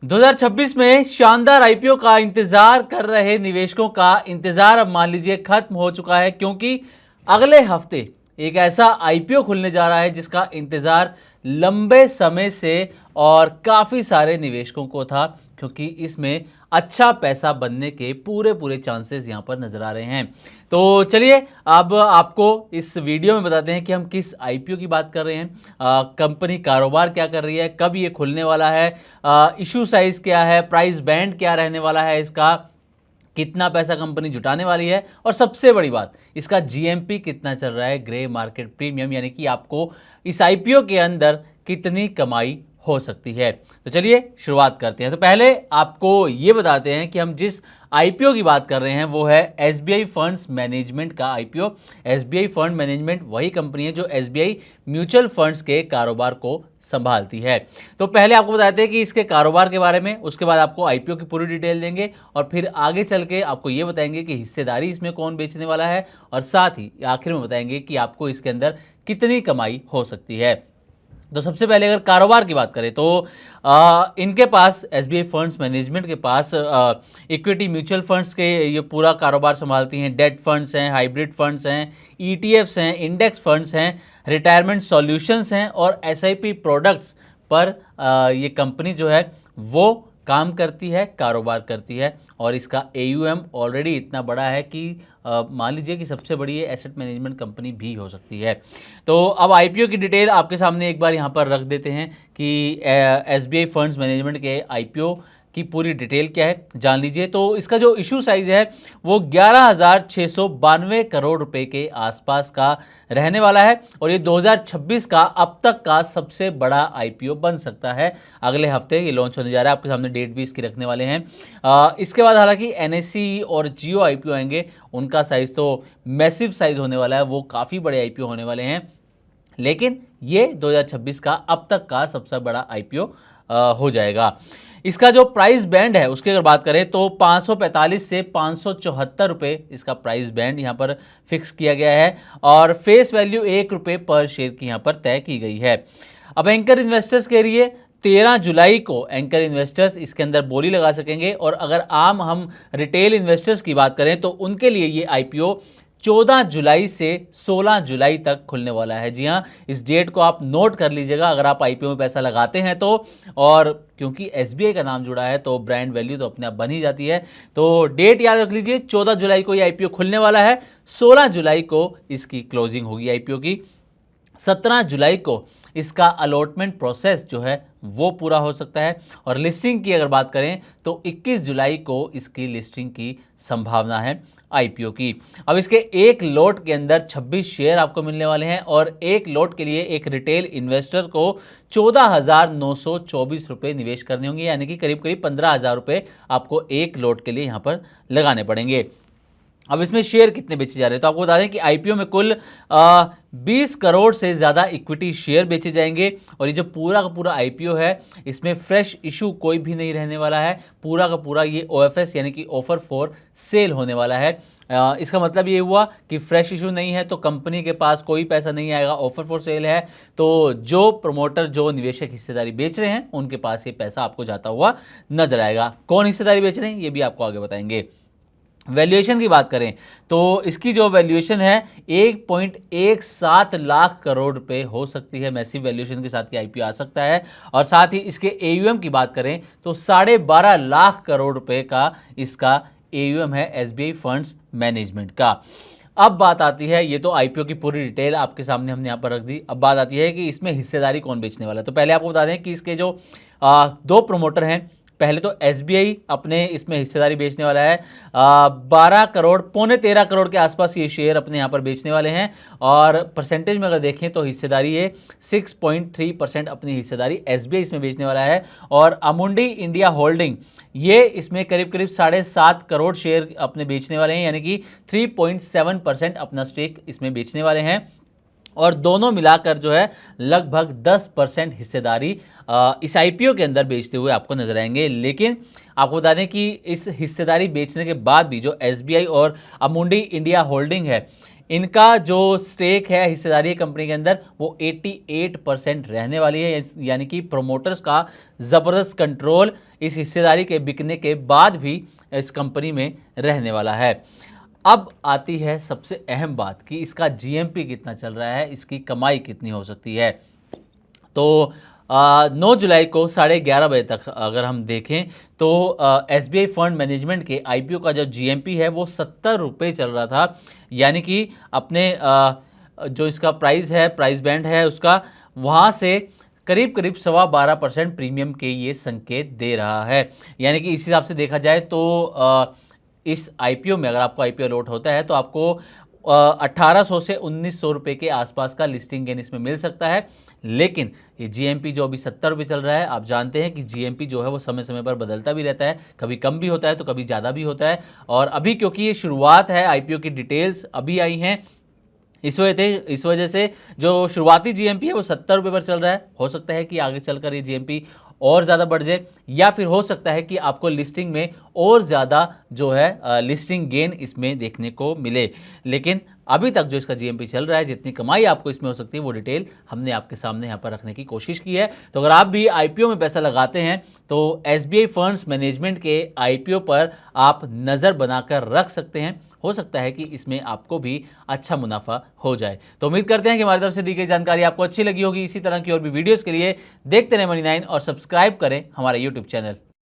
2026 में शानदार आईपीओ का इंतजार कर रहे निवेशकों का इंतजार अब मान लीजिए खत्म हो चुका है, क्योंकि अगले हफ्ते एक ऐसा आईपीओ खुलने जा रहा है जिसका इंतजार लंबे समय से और काफी सारे निवेशकों को था, क्योंकि इसमें अच्छा पैसा बनने के पूरे पूरे चांसेस यहां पर नजर आ रहे हैं। तो चलिए अब आपको इस वीडियो में बताते हैं कि हम किस आईपीओ की बात कर रहे हैं, कंपनी कारोबार क्या कर रही है, कब ये खुलने वाला है, इशू साइज क्या है, प्राइस बैंड क्या रहने वाला है इसका, कितना पैसा कंपनी जुटाने वाली है, और सबसे बड़ी बात इसका जीएमपी कितना चल रहा है, ग्रे मार्केट प्रीमियम, यानी कि आपको इस आईपीओ के अंदर कितनी कमाई हो सकती है। तो चलिए शुरुआत करते हैं। तो पहले आपको ये बताते हैं कि हम जिस आईपीओ की बात कर रहे हैं वो है एसबीआई फंड्स मैनेजमेंट का आईपीओ। एसबीआई फंड मैनेजमेंट वही कंपनी है जो एसबीआई म्यूचुअल फंड्स के कारोबार को संभालती है। तो पहले आपको बताते हैं कि इसके कारोबार के बारे में, उसके बाद आपको आईपीओ की पूरी डिटेल देंगे और फिर आगे चल के आपको ये बताएंगे कि हिस्सेदारी इसमें कौन बेचने वाला है, और साथ ही आखिर में बताएंगे कि आपको इसके अंदर कितनी कमाई हो सकती है। तो सबसे पहले अगर कारोबार की बात करें तो इनके पास एसबीआई फंड्स मैनेजमेंट के पास इक्विटी म्यूचुअल फंड्स के ये पूरा कारोबार संभालती हैं, डेट फंड्स हैं, हाइब्रिड फंड्स हैं, ईटीएफ्स हैं, इंडेक्स फंड्स हैं, रिटायरमेंट सॉल्यूशंस हैं और एसआईपी प्रोडक्ट्स पर ये कंपनी जो है वो काम करती है, कारोबार करती है। और इसका एयूएम ऑलरेडी इतना बड़ा है कि मान लीजिए कि सबसे बड़ी ये एसेट मैनेजमेंट कंपनी भी हो सकती है। तो अब आईपीओ की डिटेल आपके सामने एक बार यहाँ पर रख देते हैं कि एसबीआई फंड्स मैनेजमेंट के आईपीओ की पूरी डिटेल क्या है, जान लीजिए। तो इसका जो इशू साइज है वो 11,692 करोड़ रुपए के आसपास का रहने वाला है, और ये 2026 का अब तक का सबसे बड़ा आईपीओ बन सकता है। अगले हफ्ते ये लॉन्च होने जा रहा है, आपके सामने डेट भी इसकी रखने वाले हैं। इसके बाद हालांकि एनएससी और जियो आईपीओ आएंगे, उनका साइज तो मैसिव साइज होने वाला है, वो काफ़ी बड़े आईपीओ होने वाले हैं, लेकिन ये 2026 का अब तक का सबसे बड़ा आईपीओ हो जाएगा। इसका जो प्राइस बैंड है उसकी अगर बात करें तो 545 से 574 रुपये इसका प्राइस बैंड यहाँ पर फिक्स किया गया है, और फेस वैल्यू 1 रुपये पर शेयर की यहाँ पर तय की गई है। अब एंकर इन्वेस्टर्स के लिए 13 जुलाई को एंकर इन्वेस्टर्स इसके अंदर बोली लगा सकेंगे, और अगर आम हम रिटेल इन्वेस्टर्स की बात करें तो उनके लिए ये आईपीओ 14 जुलाई से 16 जुलाई तक खुलने वाला है। जी हाँ, इस डेट को आप नोट कर लीजिएगा अगर आप आईपीओ में पैसा लगाते हैं तो, और क्योंकि एसबीआई का नाम जुड़ा है तो ब्रांड वैल्यू तो अपने आप बन ही जाती है। तो डेट याद रख लीजिए, 14 जुलाई को ये आईपीओ खुलने वाला है, 16 जुलाई को इसकी क्लोजिंग होगी आईपीओ की, 17 जुलाई को इसका अलॉटमेंट प्रोसेस जो है वो पूरा हो सकता है, और लिस्टिंग की अगर बात करें तो 21 जुलाई को इसकी लिस्टिंग की संभावना है आईपीओ की। अब इसके एक लॉट के अंदर 26 शेयर आपको मिलने वाले हैं, और एक लॉट के लिए एक रिटेल इन्वेस्टर को 14,924 रुपये निवेश करने होंगे, यानी कि करीब करीब 15,000 रुपये आपको एक लॉट के लिए यहाँ पर लगाने पड़ेंगे। अब इसमें शेयर कितने बेचे जा रहे हैं तो आपको बता दें कि आईपीओ में कुल 20 करोड़ से ज़्यादा इक्विटी शेयर बेचे जाएंगे, और ये जो पूरा का पूरा आईपीओ है इसमें फ्रेश इशू कोई भी नहीं रहने वाला है, पूरा का पूरा ये ओएफएस यानी कि ऑफर फॉर सेल होने वाला है। इसका मतलब ये हुआ कि फ्रेश इशू नहीं है तो कंपनी के पास कोई पैसा नहीं आएगा, ऑफर फॉर सेल है तो जो प्रमोटर जो निवेशक हिस्सेदारी बेच रहे हैं उनके पास ये पैसा आपको जाता हुआ नजर आएगा। कौन हिस्सेदारी बेच रहे हैं ये भी आपको आगे बताएंगे। वैल्यूएशन की बात करें तो इसकी जो वैल्यूएशन है 1.17 लाख करोड़ रुपए हो सकती है, मैसिव वैल्यूएशन के साथ ये आईपीओ आ सकता है। और साथ ही इसके एयूएम की बात करें तो 12.5 लाख करोड़ रुपए का इसका एयूएम है एसबीआई फंड्स मैनेजमेंट का। अब बात आती है, ये तो आईपीओ की पूरी डिटेल आपके सामने हमने यहाँ पर रख दी, अब बात आती है कि इसमें हिस्सेदारी कौन बेचने वाला है। तो पहले आपको बता दें कि इसके जो दो प्रमोटर हैं, पहले तो एसबीआई अपने इसमें हिस्सेदारी बेचने वाला है, 12 करोड़ पौने 13 करोड़ के आसपास ये शेयर अपने यहाँ पर बेचने वाले हैं, और परसेंटेज में अगर देखें तो हिस्सेदारी है 6.3% अपनी हिस्सेदारी एसबीआई इसमें बेचने वाला है। और अमुंडी इंडिया होल्डिंग ये इसमें करीब करीब 7.5 करोड़ शेयर अपने बेचने वाले हैं, यानी कि 3.7% अपना स्टेक इसमें बेचने वाले हैं, और दोनों मिलाकर जो है लगभग 10% हिस्सेदारी इस आईपीओ के अंदर बेचते हुए आपको नजर आएंगे। लेकिन आपको बता दें कि इस हिस्सेदारी बेचने के बाद भी जो एसबीआई और अमुंडी इंडिया होल्डिंग है इनका जो स्टेक है, हिस्सेदारी है कंपनी के अंदर, वो 88% रहने वाली है। यानी कि प्रोमोटर्स का ज़बरदस्त कंट्रोल इस हिस्सेदारी के बिकने के बाद भी इस कंपनी में रहने वाला है। अब आती है सबसे अहम बात कि इसका जीएमपी कितना चल रहा है, इसकी कमाई कितनी हो सकती है। तो 9 जुलाई को 11:30 बजे तक अगर हम देखें तो एसबीआई फंड मैनेजमेंट के आईपीओ का जो जीएमपी है वो 70 रुपये चल रहा था। यानी कि अपने जो इसका प्राइस है, प्राइस बैंड है उसका, वहाँ से करीब करीब 12.25% प्रीमियम के ये संकेत दे रहा है। यानी कि इस हिसाब से देखा जाए तो इस आईपीओ में अगर आपको आईपीओ लॉट होता है तो आपको 1800 से 1900 रुपये के आसपास का लिस्टिंग गेन इसमें मिल सकता है। लेकिन ये जीएमपी जो अभी 70 रुपये चल रहा है, आप जानते हैं कि जीएमपी जो है वो समय समय पर बदलता भी रहता है, कभी कम भी होता है तो कभी ज़्यादा भी होता है। और अभी क्योंकि ये शुरुआत है, आईपीओ की डिटेल्स अभी आई हैं, इस वजह से जो शुरुआती जीएमपी है वो 70 रुपये पर चल रहा है। हो सकता है कि आगे चलकर ये जीएमपी और ज़्यादा बढ़ जाए, या फिर हो सकता है कि आपको लिस्टिंग में और ज़्यादा जो है लिस्टिंग गेन इसमें देखने को मिले। लेकिन अभी तक जो इसका जीएमपी चल रहा है, जितनी कमाई आपको इसमें हो सकती है, वो डिटेल हमने आपके सामने यहाँ पर रखने की कोशिश की है। तो अगर आप भी आईपीओ में पैसा लगाते हैं तो एसबीआई फंड्स मैनेजमेंट के आईपीओ पर आप नज़र बनाकर रख सकते हैं। हो सकता है कि इसमें आपको भी अच्छा मुनाफा हो जाए। तो उम्मीद करते हैं कि हमारी तरफ से दी गई जानकारी आपको अच्छी लगी होगी। इसी तरह की और भी वीडियोस के लिए देखते रहें मनी 9 और सब्सक्राइब करें हमारा यूट्यूब चैनल।